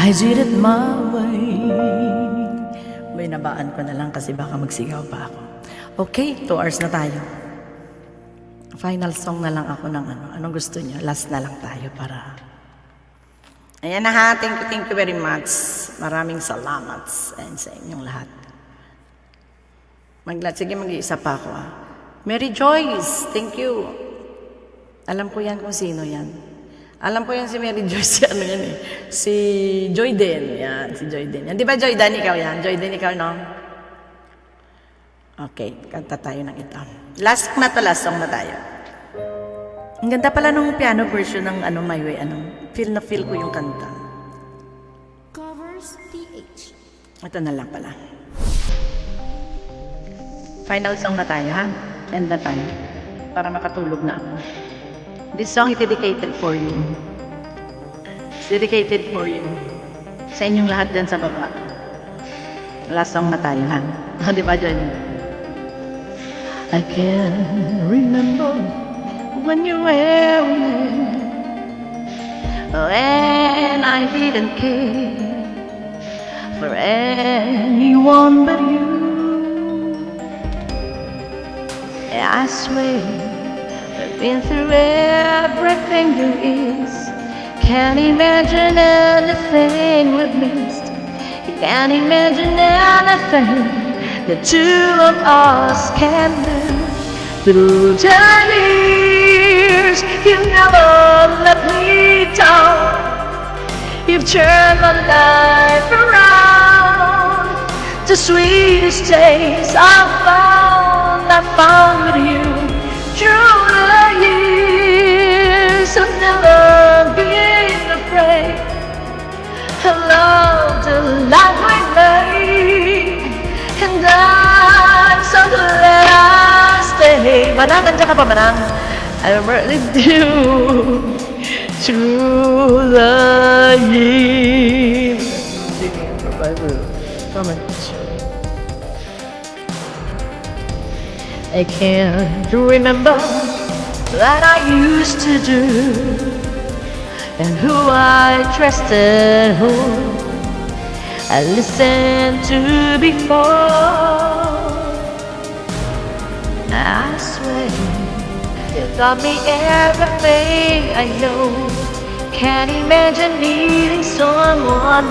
I did it my way. May nabaan ko na lang kasi baka magsigaw pa ako. Okay, 2 hours na tayo. Final song na lang ako ng ano. Anong gusto niyo? Last na lang tayo para... Ayan na ha. Thank you very much. Maraming salamat sa inyong lahat. Sige, mag-iisa pa ako ha. Mary Joyce, thank you. Alam ko yan kung sino yan. Alam ko yan si Mary Joyce, ano yan eh. Si Joyden, yan, si Joyden. Yan. Di ba Joyden, ikaw yan? Joyden, ikaw, no? Okay, kanta tayo ng ito. Last song na tayo. Ang ganda pala nung piano version ng ano, My Way, ano. Feel na feel ko yung kanta. Covers PH. Ito na lang pala. Final song na tayo, ha? End na tayo. Para makatulog na ako. This song is dedicated for you. It's dedicated for you. Sa inyong lahat dyan sa baba. Last song na tayo, ha? Di ba dyan? I can remember when you were with me, when I didn't care for anyone but you. I swear I've been through everything there is. Can't imagine anything we've missed. You can't imagine anything the two of us can do. Through the years, you've never let me down. You've turned my life around. The sweetest days I found with you. Through the years, I've never been afraid. I love the life we made, and I'm so glad I stay. Manang, nandiyan ka pa, Manang? I really do. Through the years. Singing for Bible. Come on. I can't remember that I used to do, and who I trusted, who I listened to before. I swear you taught me everything I know. Can't imagine needing someone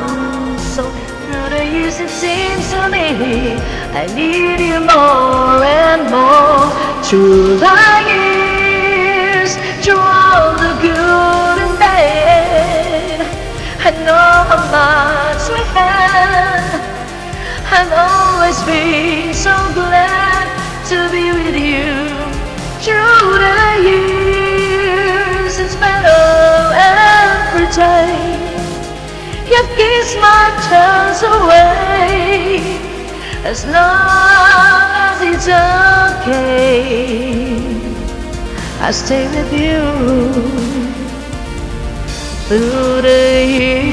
so. Through the years it seems to me I need you more and more. Through the years, through all the good and bad, I know how much we had. I've always been so glad to be with you. Through the years, it's better every day. You've kissed my tears away. As long as it's okay, I stay with you through the years.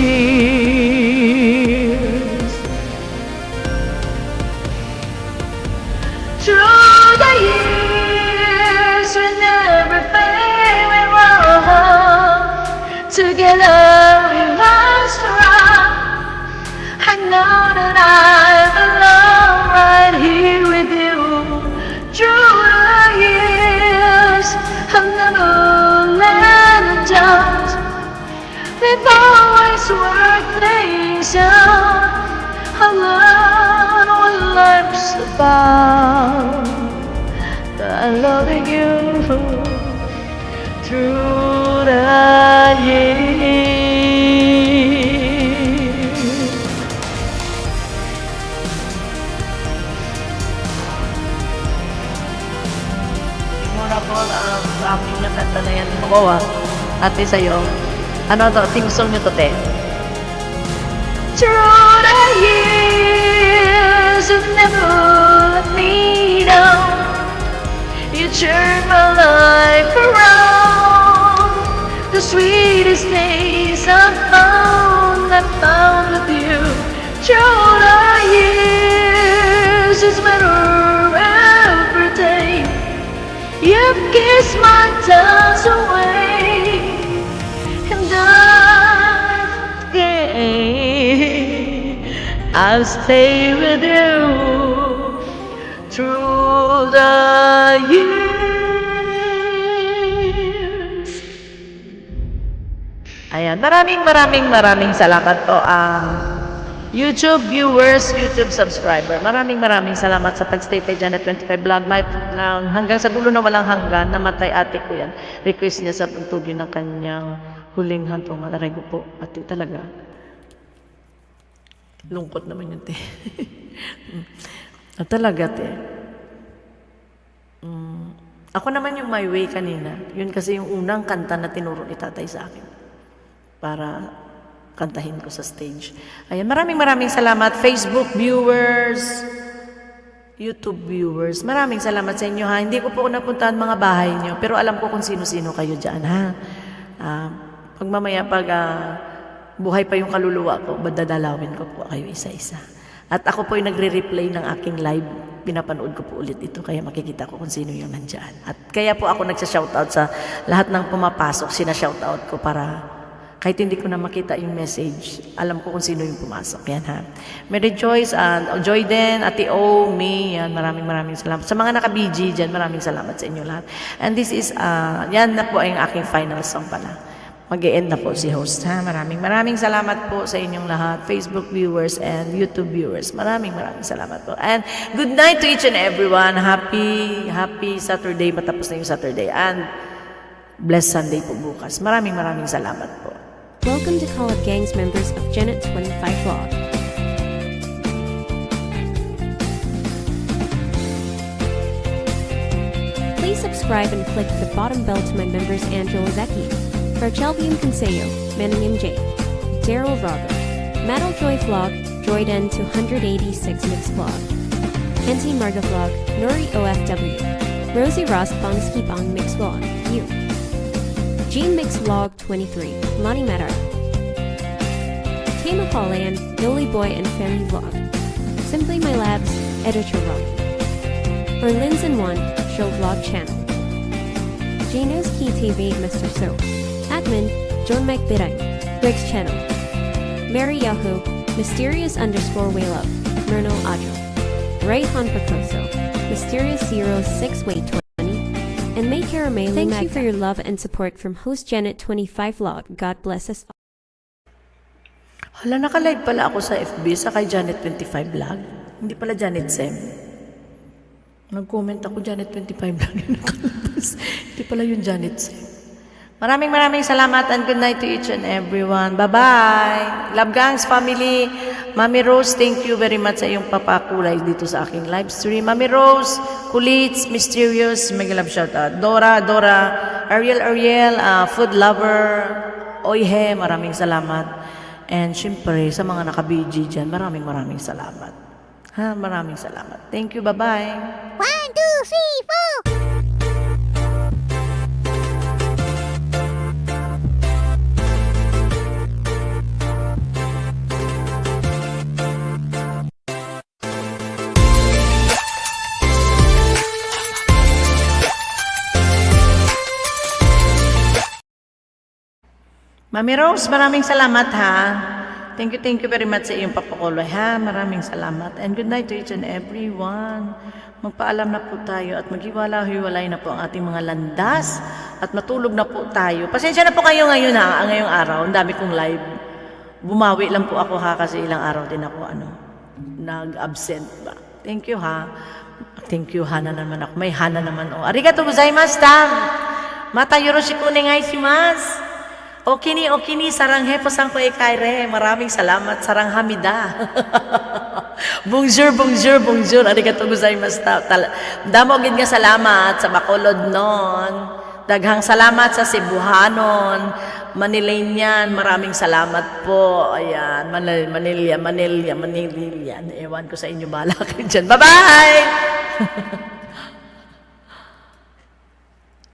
Through the years, when everything went wrong, together we lost strong. I know that I belong right here with you. Through the years, I've never let it down. We've always worked things out. I learned what life's about. I love you through the years. Muna po sa aking nakanta na yan. Ako ate sa'yo. Ano to? Team song nyo to, te? Through the years, you've never let me down. You turned my life around. The sweetest days I found with you. Through the years, it's better every day. You've kissed my tears away, and I I'll stay with you through the years. Ayan, maraming salamat po YouTube viewers, YouTube subscriber. Maraming salamat sa pagstay kay Janet 25 Vlog. Hanggang sa dulo na walang hanggan, namatay ate ko yan. Request niya sa pagtugyo ng kanyang huling hantungan. Aray ko po, ate talaga. Lungkot naman yun, te. Talaga, te. Ako naman yung My Way kanina. Yun kasi yung unang kanta na tinuro ni tatay sa akin. Para kantahin ko sa stage. Ayan, maraming salamat. Facebook viewers, YouTube viewers, maraming salamat sa inyo ha. Hindi ko po napuntahan mga bahay nyo, pero alam ko kung sino-sino kayo dyan ha. Pag mamaya, buhay pa yung kaluluwa ko, dadalawin ko po kayo isa-isa. At ako po yung nagre-replay ng aking live. Pinapanood ko po ulit ito, kaya makikita ko kung sino yung nandyan. At kaya po ako nagsa-shoutout sa lahat ng pumapasok, sina-shoutout ko para kahit hindi ko na makita yung message, alam ko kung sino yung pumasok. Yan ha. Mary Joyce, Joy Den, Ate O, me, yan, maraming salamat. Sa mga naka-BG dyan, maraming salamat sa inyo lahat. And this is, yan na po ay ang aking final song pala. Mag-e-end na po si host ha. Maraming salamat po sa inyong lahat, Facebook viewers and YouTube viewers. Maraming salamat po. And good night to each and everyone. Happy Saturday, matapos na yung Saturday. And blessed Sunday po bukas. Maraming salamat po. Welcome to Call Up Gangs members of Janet 25 Vlog. Please subscribe and click the bottom bell to my members Angelo Zeki, Farchelvium Consejo, Meningen J, Daryl Roger, Metal Joy Vlog, Joyden 286 Mix Vlog, Henty Marga Vlog, Nori OFW, Rosie Ross Bongski Bong Mix Vlog, You, Gene Mix Vlog 23, Lonnie Medar, Tama Holland, Yoli Boy and Family Vlog, Simply My Labs, Editor Robbie, Orlins and One, Show Vlog Channel, Gino's Key TV, Mr. So, Admin, John McBirang, Briggs Channel, Mary Yahoo, Mysterious_Waylove, Myrno Adro, Rayhan Percoso, Mysterious 06 Way 20, and May Caramel. Thank you for your love and support from host Janet 25 Vlog. God bless us all. Hala, naka-live pala ako sa FB sa kay Janet 25 Vlog. Hindi pala Janet Sem. Nag-comment ako Janet 25 Vlog yung nakalabas. Hindi pala yung Janet Sem. Maraming salamat and good night to each and everyone. Bye-bye. Love Gangs family. Mami Rose, thank you very much sa iyong papakulay dito sa aking live stream. Mami Rose, Kulits, Mysterious, mega love shoutout. Dora, Ariel, Food Lover, Oyhe, maraming salamat. And syempre, sa mga naka-BG dyan, maraming salamat. Maraming salamat. Thank you, bye-bye. 1, 2, 3, 4. Mami Rose, maraming salamat ha. Thank you very much sa iyong papakuloy ha. Maraming salamat. And good night to each and everyone. Magpaalam na po tayo at maghiwalay na po ang ating mga landas at matulog na po tayo. Pasensya na po kayo ngayon ha, ngayong araw. Ang dami kong live. Bumawi lang po ako ha kasi ilang araw din ako nag-absent ba. Thank you ha. Thank you Hana naman ako. May Hana naman. Arigatou gozaimasu. Mata yoroshiku onegai shimasu. Okini, sarang hepo sang ko ikaire. Maraming salamat, sarang hamida. Bonjour. Arigatou gozaimasu. Damo gid nga salamat sa Bacolod non. Daghang salamat sa Cebuhanon, Manileñan. Maraming salamat po. Ayan, Manila. Ewan ko sa inyo, bahala kayo dyan. Bye-bye!